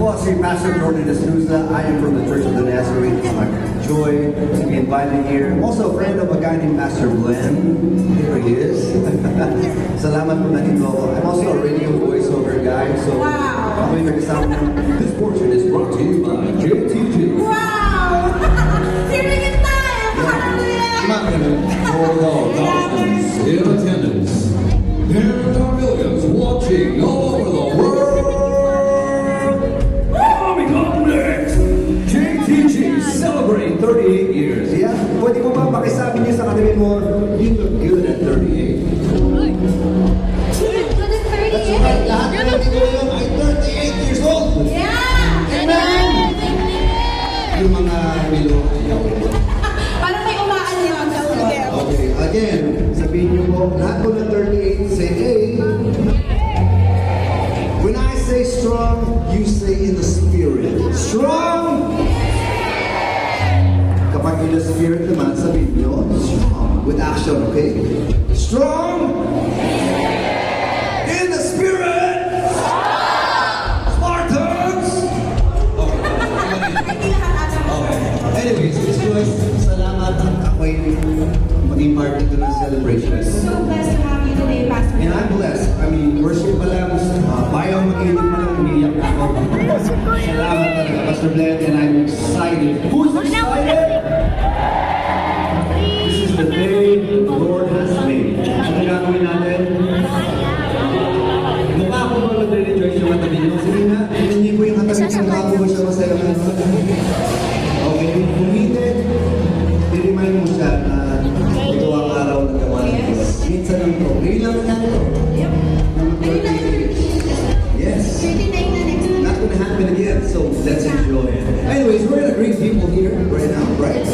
po si Pastor Jordan Esnusa. I am from the Church of the Nazarene. It's my joy to be invited here. I'm also a friend of a guy named Pastor Glenn. Here he is. Salamat po nandito ako. I'm also a radio voiceover guy. So, ako yung nagkasama ng this portion is brought to you by JTG. Wow! Singing tayo! For all thousands in attendance, there are millions watching all over the world. Coming up next, JTG celebrating 38 years. Yeah, pwede mo ba pakisabi niyo sa katabi mo, you look good at 38. Good at 38. That's right, lahat ng nandito ngayon ay 38 years old. Yeah! Amen! Yung mga bilo, Parang may umaan yun. okay, again, sabihin niyo po, lahat po ng 38, say A. When I say strong, you say in the spirit. Strong! Kapag in the spirit naman, sabihin niyo, strong. With action, okay? Strong! In the spirit! Spartans! Anyways, Miss Joyce, salamat at ako'y maging part dito ng celebration. So blessed to have you today, Pastor. And I'm blessed. I mean, worship pa lang, bayaw mag-init pa lang, umiiyak na ako. Salamat talaga, Pastor Glenn, and I'm excited. Who's excited? This is the day the Lord has made. Ano gagawin natin? Mukha ako ba mag-rejoice yung katabi niyo? Sige nga, hindi ko yung katabi niyo, mukha ko ba siya masaya ka? Okay, kung hindi, i-remind mo siya na ito ang araw na gawa ng Diyos. Minsan lang to. Ngayon lang to. Yes. 39 na next month. Not gonna happen again, so let's enjoy it. Anyways, we're gonna greet people here right now, right?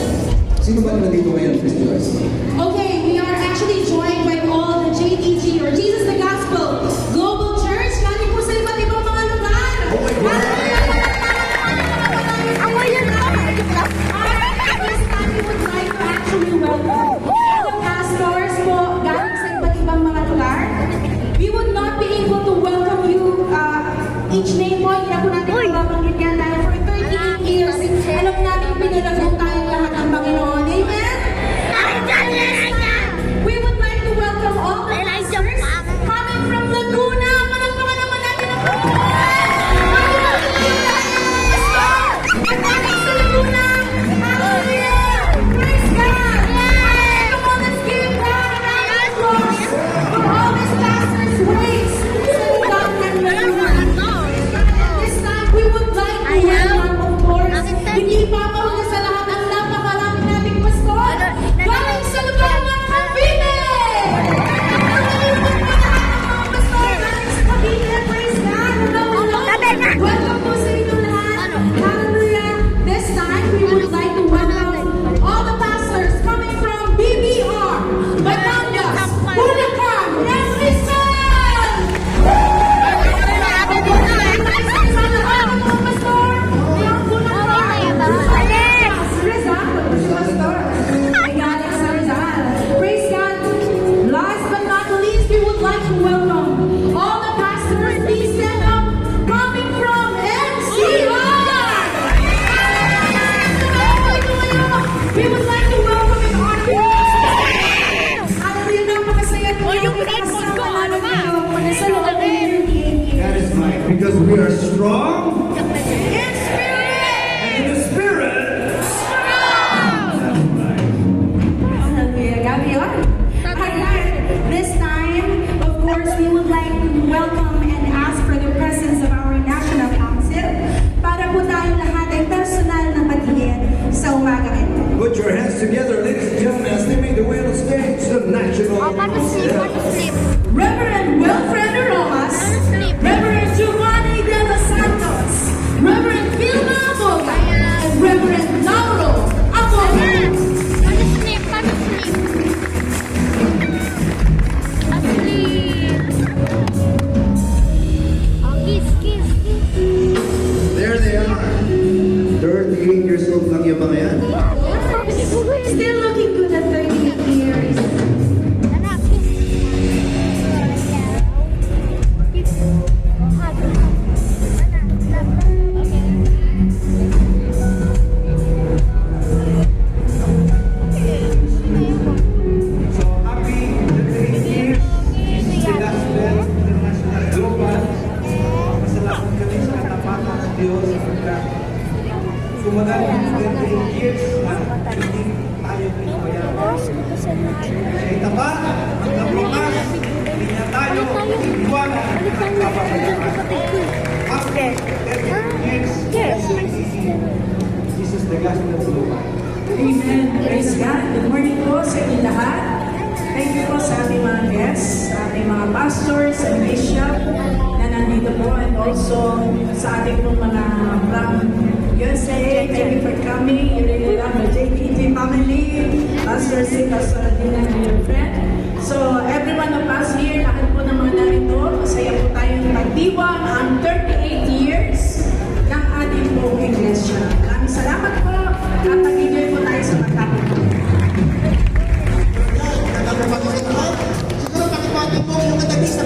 Sino ba nandito ngayon, Miss Joyce? Okay, we are actually joined by all the JTG or Jesus the Gospel Global Church. Galing po sa iba't ibang mga lugar. Oh my God! Ako yun lang. This time we would like to actually welcome all the pastors po galing sa iba't ibang mga lugar. We would not be able to welcome you each name po. Hindi na po natin mababanggit yan dahil for 38 years, alam natin pinalagong tayo lahat ng Panginoon. Amen? We would like to welcome all the pastors coming from Laguna. Palakpakan naman natin ang Galing sa Laguna. Hallelujah! Praise God! Come on, let's give God a round of applause for all His pastors' ways sa lugar ng Laguna. This time, we would like to welcome, of course, hindi papauna sa lahat ang napakarami nating pastor galing sa lugar ng Cavite! Pastor galing sa Cavite, praise God! Welcome po sa inyo lahat. Hallelujah! This time, we would like to welcome all the pastors coming from BBR, Batangas, Bulacan, and Rizal! Praise God. Last but not least, we would like to welcome all the pastors. Please stand up. Coming from NCR. We would like to welcome in our Hallelujah, napakasaya po yung kasama namin sa loob ng 38 years. That is right, because we are strong In spirit! and in the spirit. That's right. Hallelujah. Gabi yun. Alright. This time, of course, we would like to welcome and ask for the presence of our National Council para po tayong lahat ay personal na batiin sa umaga ito. Put your hands together, ladies and gentlemen, as they make their way on the stage, the National Council. Reverend Wilfredo Rojas, Reverend Giovanni de los Santos, Reverend Vilma Aboga, and Reverend Lauro Aboga. There they are. 38 years old lang yung mga yan. Still looking good at 38 years. Diyos sapagkat sumagal ng 28 years na hindi tayo pinabayaan. Siya itaba, ang nabukas, hindi niya tayo iwanan at papabayaan. After 38 years, this is the gospel of Lord. Amen. Praise God. Good morning po sa inyo lahat. Thank you po sa ating mga guests, sa ating mga pastors and bishop na nandito po, and also sa ating pong mga from USA. Thank you for coming. You really love the JPT family. Pastor C, Pastor Adina, and your friend. So, every one of us here, lahat po ng mga narito, masaya po tayong magdiwang ang 38 years ng ating pong iglesia. Maraming salamat po at nag-enjoy po tayo sa magkakita. Siguro pakipati mo yung katabi sa